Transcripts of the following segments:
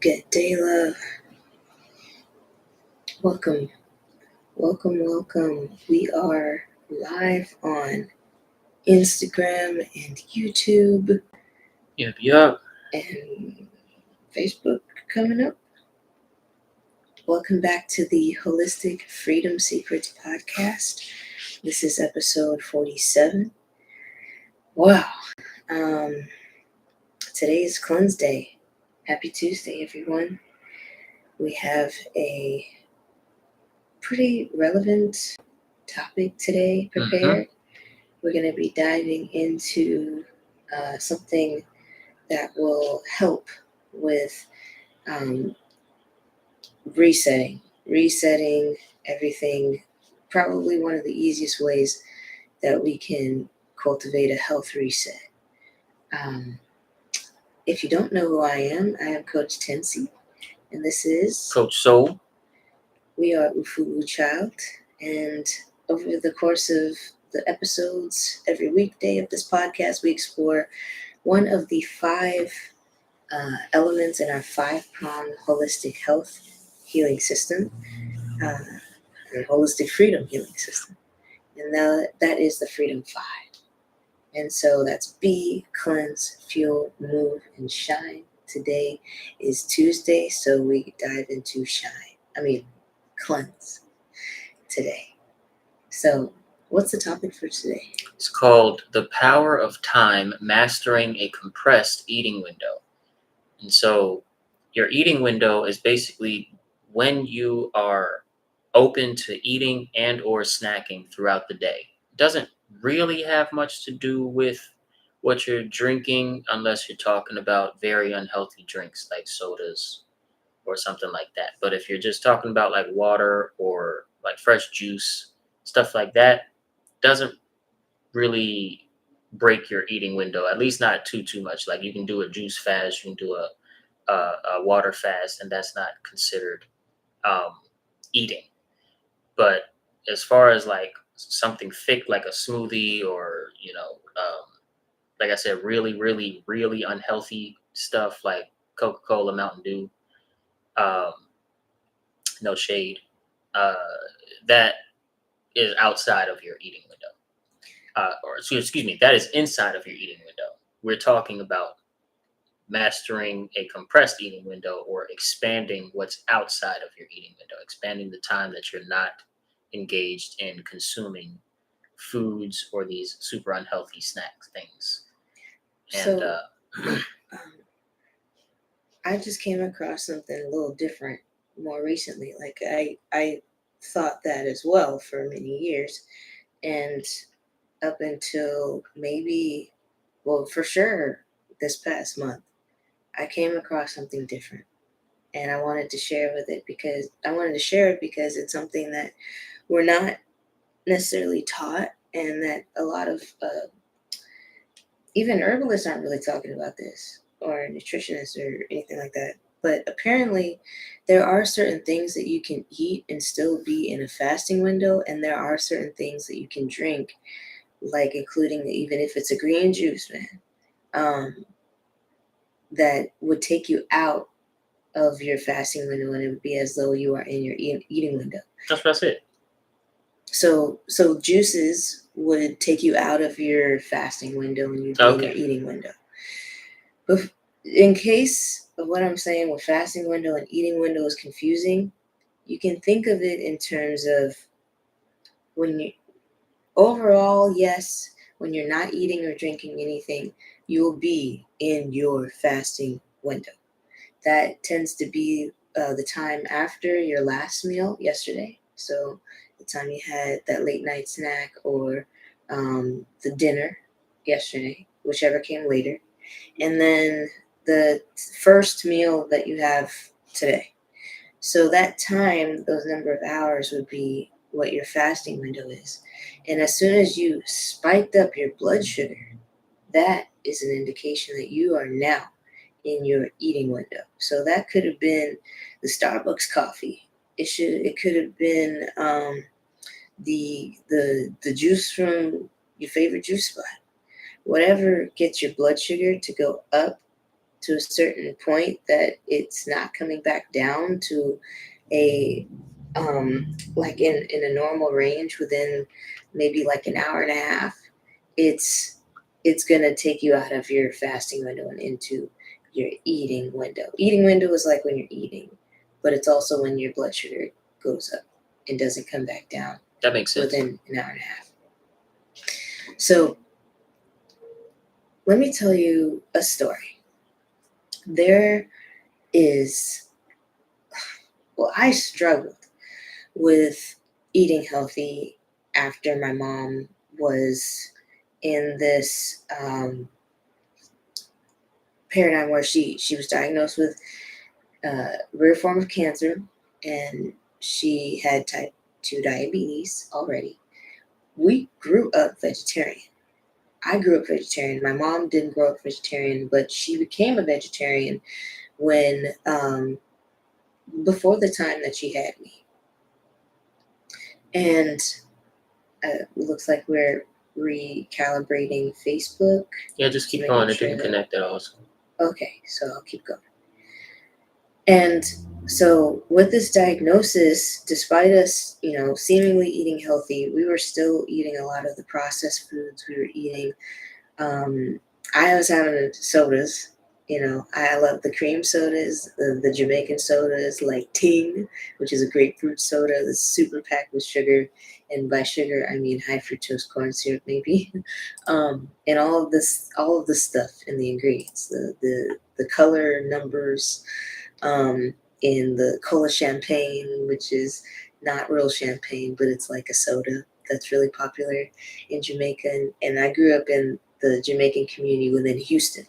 Good day, love. Welcome, welcome. We are live on Instagram and YouTube Yup. and Facebook coming up. Welcome back to the Holistic Freedom Secrets podcast. This is episode 47. Wow. Um, Today is Cleanse Day. Happy Tuesday, everyone. We have a pretty relevant topic today prepared. We're going to be diving into something that will help with um, resetting everything. Probably one of the easiest ways that we can cultivate a health reset. Um, if you don't know who I am Coach Tensi, and this is Coach Soul. We are Ufubu Child, and over the course of the episodes, every weekday of this podcast, we explore one of the five elements in our five-pronged holistic health healing system, and holistic freedom healing system. And that is the Freedom Five. And so that's be, cleanse, fuel, move, and shine. Today is Tuesday, so we dive into cleanse today. So what's the topic for today? It's called The Power of Time, Mastering a Compressed Eating Window. And so your eating window is basically when you are open to eating and or snacking throughout the day. It doesn't really have much to do with what you're drinking unless you're talking about very unhealthy drinks like sodas or something like that. But if you're just talking about like water or like fresh juice, stuff like that, doesn't really break your eating window, at least not too much. Like you can do a juice fast, you can do a water fast, and that's not considered eating. But as far as like something thick like a smoothie or like I said, really unhealthy stuff like Coca-Cola, Mountain Dew, um, no shade, uh, that is outside of your eating window. That is inside of your eating window. We're talking about mastering a compressed eating window or expanding what's outside of your eating window, expanding the time that you're not engaged in consuming foods or these super unhealthy snacks things. And So I just came across something a little different more recently. Like I thought that as well for many years, and up until maybe, well, for sure, this past month, I came across something different, and I wanted to share it because it's something that we're not necessarily taught, and that a lot of even herbalists aren't really talking about this, or nutritionists or anything like that. But apparently, there are certain things that you can eat and still be in a fasting window, and there are certain things that you can drink, like including even if it's a green juice, man, that would take you out of your fasting window, and it would be as though you are in your eating window. That's it. So juices would take you out of your fasting window, and you'd be in your eating window. But in case of what I'm saying with fasting window and eating window is confusing, you can think of it in terms of when you overall, yes, when you're not eating or drinking anything, you will be in your fasting window. That tends to be the time after your last meal yesterday. So the time you had that late night snack or the dinner yesterday, whichever came later. And then the first meal that you have today. So that time, those number of hours would be what your fasting window is. And as soon as you spiked up your blood sugar, that is an indication that you are now in your eating window. So that could have been the Starbucks coffee. It could have been the juice from your favorite juice spot. Whatever gets your blood sugar to go up to a certain point that it's not coming back down to a like in a normal range within maybe like an hour and a half, it's gonna take you out of your fasting window and into your eating window. Eating window is like when you're eating, but it's also when your blood sugar goes up and doesn't come back down That makes sense. within an hour and a half. So let me tell you a story. There is, well, I struggled with eating healthy after my mom was in this paradigm where she was diagnosed with a rare form of cancer, and she had type 2 diabetes already. We grew up vegetarian. I grew up vegetarian. My mom didn't grow up vegetarian, but she became a vegetarian when before the time that she had me. And looks like we're recalibrating Facebook. Yeah, just keep going. It didn't connect at all. Okay, so I'll keep going. And so with this diagnosis, despite us, seemingly eating healthy, we were still eating a lot of the processed foods. We were eating, I was having sodas. I love the cream sodas, the Jamaican sodas like Ting, which is a grapefruit soda that's super packed with sugar. And by sugar, I mean high fructose corn syrup, maybe. And all of the stuff in the ingredients, the color numbers, in the cola champagne, which is not real champagne, but it's like a soda that's really popular in Jamaica. And I grew up in the Jamaican community within Houston,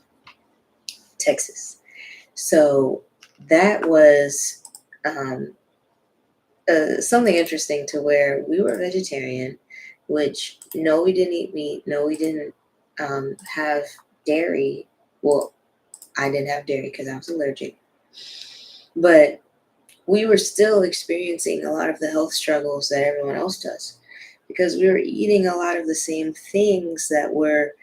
Texas. So that was something interesting, to where we were vegetarian, which no, we didn't eat meat. No, we didn't have dairy. Well, I didn't have dairy because I was allergic. But we were still experiencing a lot of the health struggles that everyone else does, because we were eating a lot of the same things that were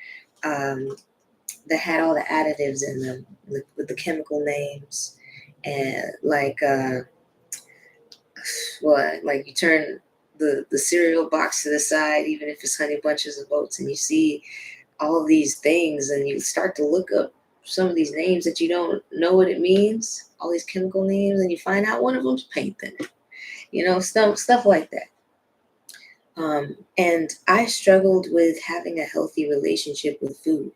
that had all the additives in them, with the chemical names, and like like you turn the cereal box to the side, even if it's Honey Bunches of Oats, and you see all of these things, and you start to look up some of these names that you don't know what it means, all these chemical names, and you find out one of them's paint thinner, stuff like that. And I struggled with having a healthy relationship with food,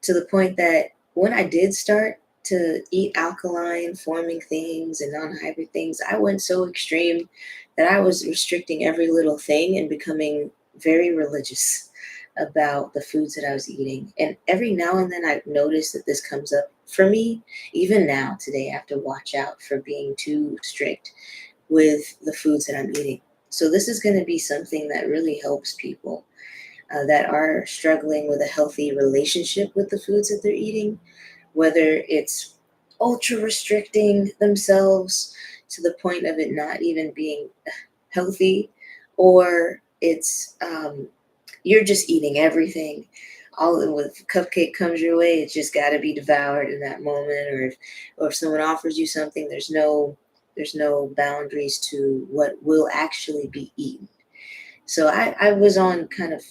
to the point that when I did start to eat alkaline forming things and non-hybrid things, I went so extreme that I was restricting every little thing and becoming very religious about the foods that I was eating. And every now and then I've noticed that this comes up for me. Even now, today, I have to watch out for being too strict with the foods that I'm eating. So this is going to be something that really helps people that are struggling with a healthy relationship with the foods that they're eating, whether it's ultra restricting themselves to the point of it not even being healthy, or it's you're just eating everything. All with cupcake comes your way, it's just got to be devoured in that moment. Or if someone offers you something, there's no boundaries to what will actually be eaten. So I was on kind of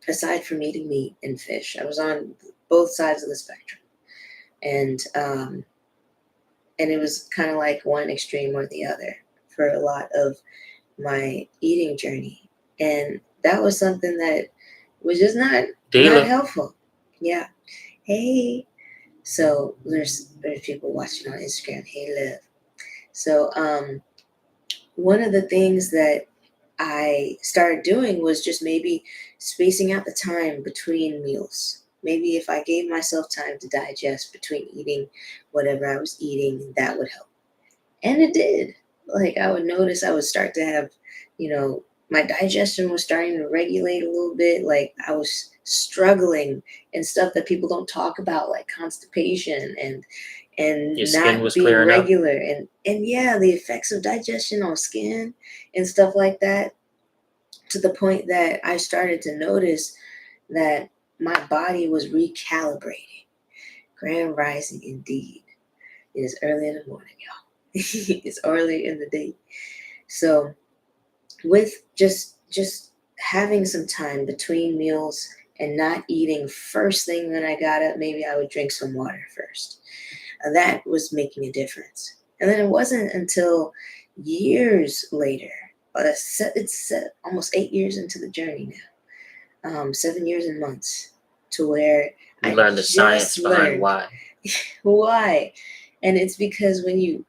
aside from eating meat and fish, I was on both sides of the spectrum, and it was kind of like one extreme or the other for a lot of my eating journey, and that was something that was just not helpful. Yeah. Hey. So there's people watching on Instagram. Hey, Liv. So one of the things that I started doing was just maybe spacing out the time between meals. Maybe if I gave myself time to digest between eating whatever I was eating, that would help. And it did. Like, I would notice I would start to have, my digestion was starting to regulate a little bit. Like, I was struggling in stuff that people don't talk about, like constipation and your skin was being clearing regular up. And yeah, the effects of digestion on skin and stuff like that, to the point that I started to notice that my body was recalibrating. Grand rising indeed. It is early in the morning, y'all. It's early in the day. So with just having some time between meals and not eating first thing when I got up, maybe I would drink some water first. That was making a difference. And then it wasn't until years later, it's almost 8 years into the journey now, 7 years and months, to where You I learned the just science behind learned why. why. And it's because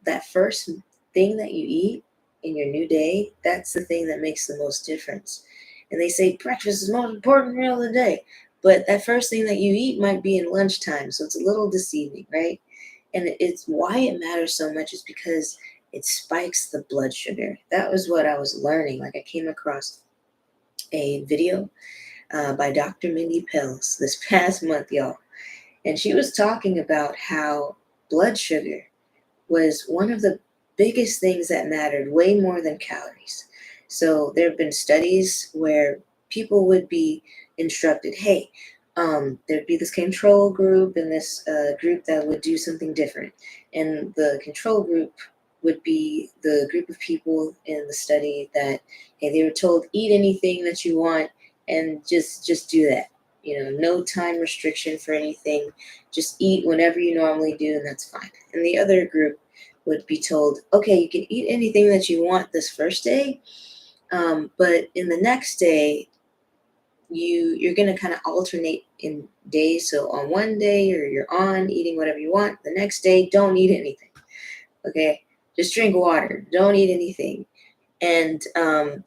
that first thing that you eat in your new day, that's the thing that makes the most difference. And they say breakfast is the most important meal of the day. But that first thing that you eat might be in lunchtime. So it's a little deceiving, right? And it's why it matters so much is because it spikes the blood sugar. That was what I was learning. Like, I came across a video by Dr. Mindy Pelz this past month, y'all. And she was talking about how blood sugar was one of the biggest things that mattered, way more than calories. So there have been studies where people would be instructed, hey, there'd be this control group and this group that would do something different. And the control group would be the group of people in the study that, hey, they were told, eat anything that you want and just do that. No time restriction for anything. Just eat whenever you normally do, and that's fine. And the other group would be told, okay, you can eat anything that you want this first day, but in the next day, you're going to kind of alternate in days. So on one day, you're on eating whatever you want. The next day, don't eat anything. Okay, just drink water. Don't eat anything. And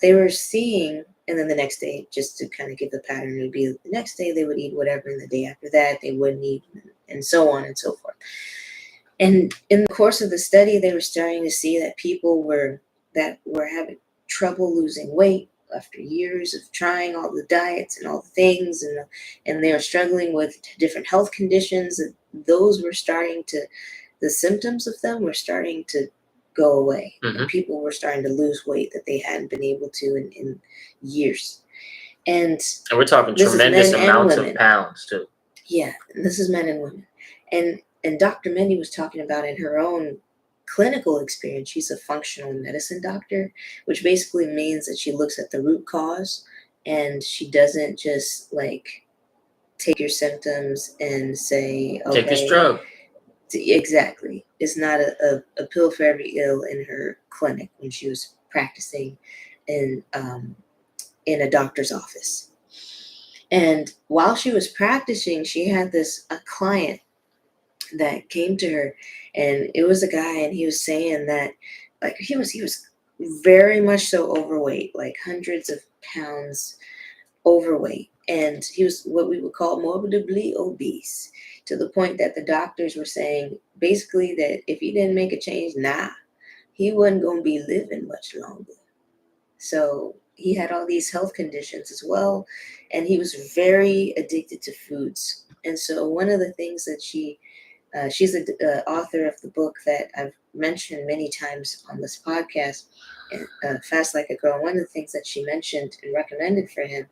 they were seeing, and then the next day, just to kind of give the pattern, it would be the next day they would eat whatever, and the day after that they wouldn't eat, and so on and so forth. And in the course of the study, they were starting to see that people that were having trouble losing weight after years of trying all the diets and all the things, and they were struggling with different health conditions. And those were the symptoms of them were starting to go away. Mm-hmm. And people were starting to lose weight that they hadn't been able to in years. And we're talking tremendous amounts of pounds too. Yeah, this is men and women. And Dr. Mindy was talking about in her own clinical experience. She's a functional medicine doctor, which basically means that she looks at the root cause and she doesn't just take your symptoms and say, okay, take this drug. Exactly. It's not a pill for every ill in her clinic when she was practicing in a doctor's office. And while she was practicing, she had a client that came to her, and it was a guy, and he was saying that he was very much so overweight, like hundreds of pounds overweight, and he was what we would call morbidly obese, to the point that the doctors were saying basically that if he didn't make a change, he wasn't going to be living much longer. So he had all these health conditions as well, and he was very addicted to foods. And so one of the things that she's the author of the book that I've mentioned many times on this podcast, Fast Like a Girl. One of the things that she mentioned and recommended for him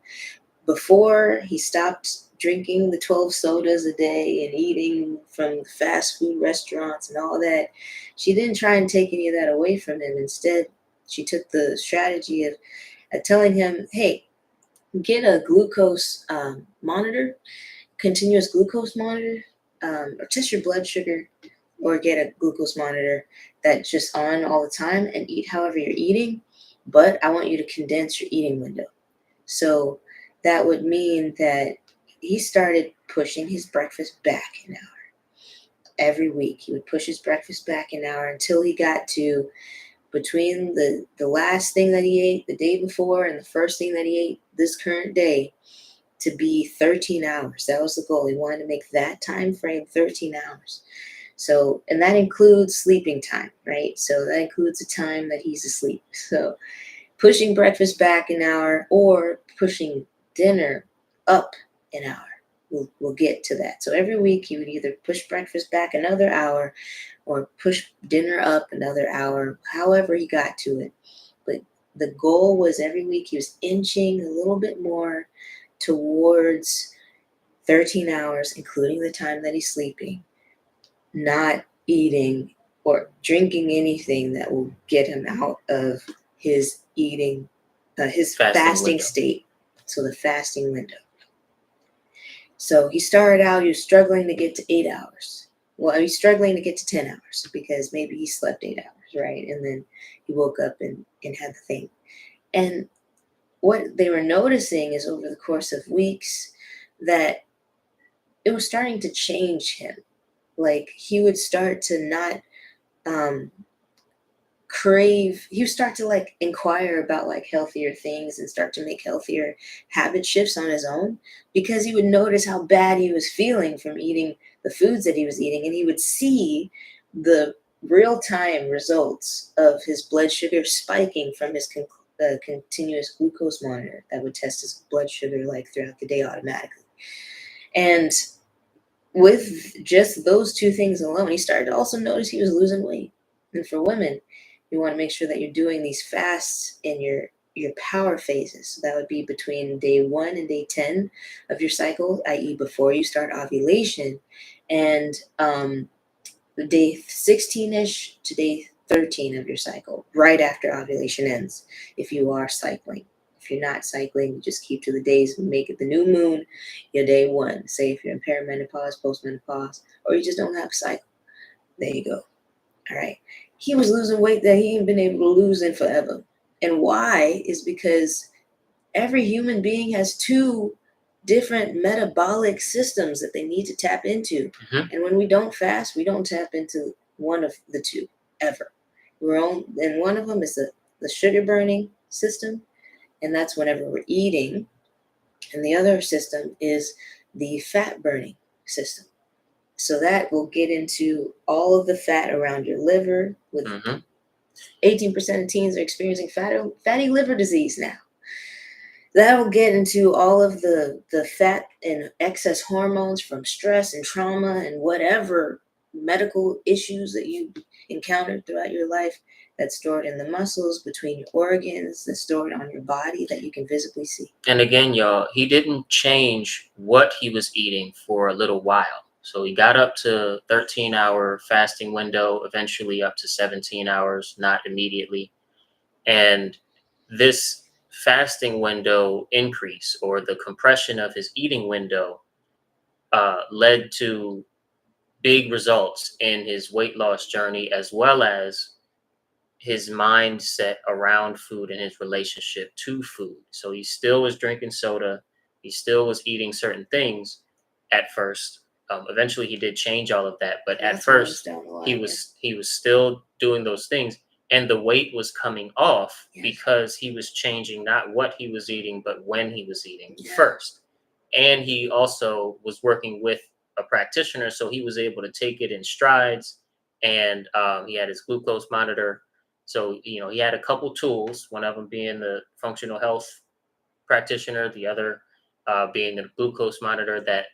before he stopped drinking the 12 sodas a day and eating from fast food restaurants and all that, she didn't try and take any of that away from him. Instead, she took the strategy of telling him, hey, get a glucose monitor, continuous glucose monitor, or test your blood sugar, or get a glucose monitor that's just on all the time, and eat however you're eating, but I want you to condense your eating window. So that would mean that he started pushing his breakfast back an hour. Every week he would push his breakfast back an hour until he got to between the last thing that he ate the day before and the first thing that he ate this current day to be 13 hours. That was the goal. He wanted to make that time frame 13 hours. So, and that includes sleeping time, right? So that includes the time that he's asleep. So pushing breakfast back an hour or pushing dinner up an hour. We'll get to that. So every week he would either push breakfast back another hour or push dinner up another hour, however he got to it. But the goal was every week he was inching a little bit more towards 13 hours, including the time that he's sleeping. not eating or drinking anything that will get him out of his his fasting state. So the fasting window. So he started out, he was struggling to get to 8 hours. Well, he's struggling to get to 10 hours because maybe he slept 8 hours, right? And then he woke up and had the thing. And what they were noticing is over the course of weeks that it was starting to change him. Like he would start to not crave, he would start to like inquire about like healthier things and start to make healthier habit shifts on his own, because he would notice how bad he was feeling from eating the foods that he was eating, and he would see the real-time results of his blood sugar spiking from his continuous glucose monitor that would test his blood sugar like throughout the day automatically. And with just those two things alone, he started to also notice he was losing weight. And for women, you want to make sure that you're doing these fasts in your power phases. So that would be between day 1 and day 10 of your cycle, i.e. before you start ovulation, and the day 16-ish to day 13 of your cycle, right after ovulation ends, if you are cycling. If you're not cycling, just keep to the days and make it the new moon your day 1. Say if you're in perimenopause, postmenopause, or you just don't have a cycle. There you go. All right. He was losing weight that he ain't been able to lose in forever. And why is because every human being has 2 different metabolic systems that they need to tap into. Mm-hmm. And when we don't fast, we don't tap into one of the 2 ever. And one of them is the sugar burning system, and that's whenever we're eating. And the other system is the fat burning system. So that will get into all of the fat around your liver. With 18% of teens are experiencing fatty liver disease now. That will get into all of the fat and excess hormones from stress and trauma and whatever medical issues that you encountered throughout your life, that's stored in the muscles, between your organs, that's stored on your body that you can visibly see. And again, y'all, he didn't change what he was eating for a little while. So he got up to 13-hour fasting window, eventually up to 17 hours, not immediately. And this fasting window increase, or the compression of his eating window, led to big results in his weight loss journey, as well as his mindset around food and his relationship to food. So he still was drinking soda. He still was eating certain things at first. Eventually he did change all of that, but at first he was still doing those things, and the weight was coming off because he was changing not what he was eating, but when he was eating first. And he also was working with a practitioner, so he was able to take it in strides, and he had his glucose monitor. So, he had a couple tools, one of them being the functional health practitioner, the other being the glucose monitor, that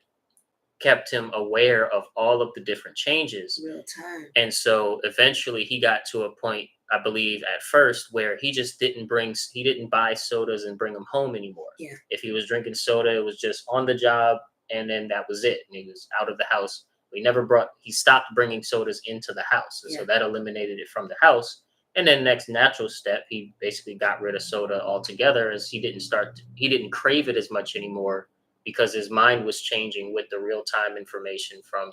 kept him aware of all of the different changes. Real time. And so eventually he got to a point, I believe at first, where he just didn't buy sodas and bring them home anymore. Yeah. If he was drinking soda, it was just on the job, and then that was it. And he was out of the house. He stopped bringing sodas into the house. And so that eliminated it from the house. And then next natural step, he basically got rid of soda altogether, as he didn't crave it as much anymore, because his mind was changing with the real-time information from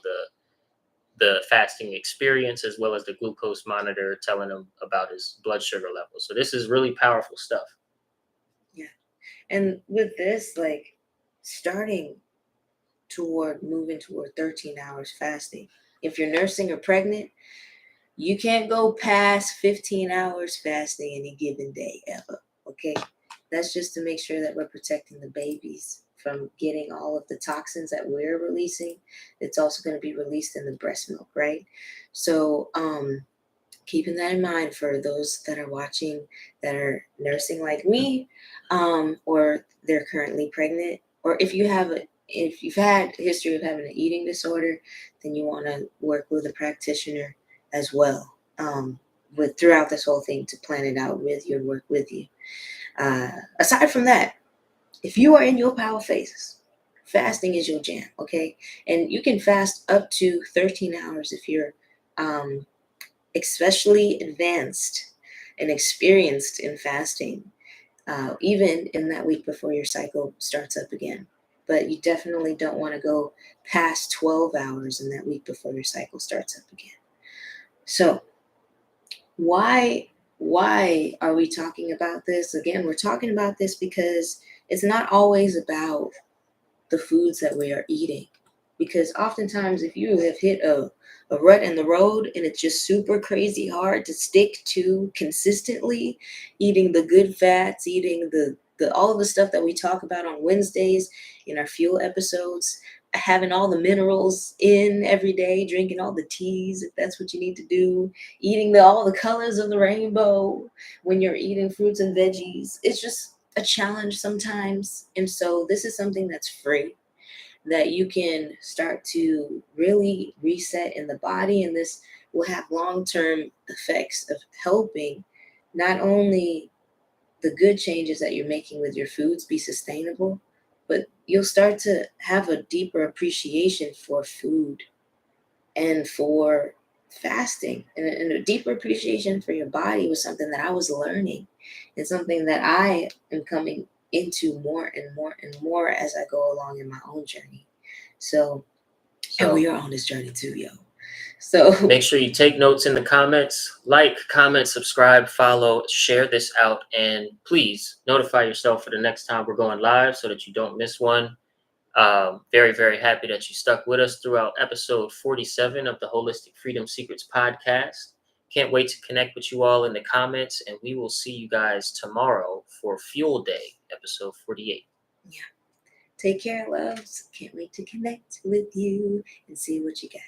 the fasting experience, as well as the glucose monitor telling him about his blood sugar level. So this is really powerful stuff. Yeah. And with this, like moving toward 13 hours fasting. If you're nursing or pregnant, you can't go past 15 hours fasting any given day ever. Okay. That's just to make sure that we're protecting the babies from getting all of the toxins that we're releasing. It's also going to be released in the breast milk, right? So keeping that in mind for those that are watching that are nursing like me, or they're currently pregnant, or if you've had a history of having an eating disorder, then you want to work with a practitioner as well, throughout this whole thing, to plan it out with you and work with you. Aside from that, if you are in your power phases, fasting is your jam, okay? And you can fast up to 13 hours if you're especially advanced and experienced in fasting, even in that week before your cycle starts up again. But you definitely don't want to go past 12 hours in that week before your cycle starts up again. So why are we talking about this? Again, we're talking about this because it's not always about the foods that we are eating. Because oftentimes, if you have hit a rut in the road and it's just super crazy hard to stick to consistently eating the good fats, eating the all of the stuff that we talk about on Wednesdays in our fuel episodes, having all the minerals in every day, drinking all the teas if that's what you need to do, eating all the colors of the rainbow when you're eating fruits and veggies. It's just a challenge sometimes. And so this is something that's free that you can start to really reset in the body. And this will have long-term effects of helping not only the good changes that you're making with your foods be sustainable, but you'll start to have a deeper appreciation for food and for fasting, and a deeper appreciation for your body was something that I was learning and something that I am coming into more and more and more as I go along in my own journey. So, and we are on this journey too, yo. So make sure you take notes in the comments, like, comment, subscribe, follow, share this out, and please notify yourself for the next time we're going live so that you don't miss one. Very, very happy that you stuck with us throughout episode 47 of the Holistic Freedom Secrets podcast. Can't wait to connect with you all in the comments, and we will see you guys tomorrow for Fuel Day, episode 48. Yeah. Take care, loves. Can't wait to connect with you and see what you got.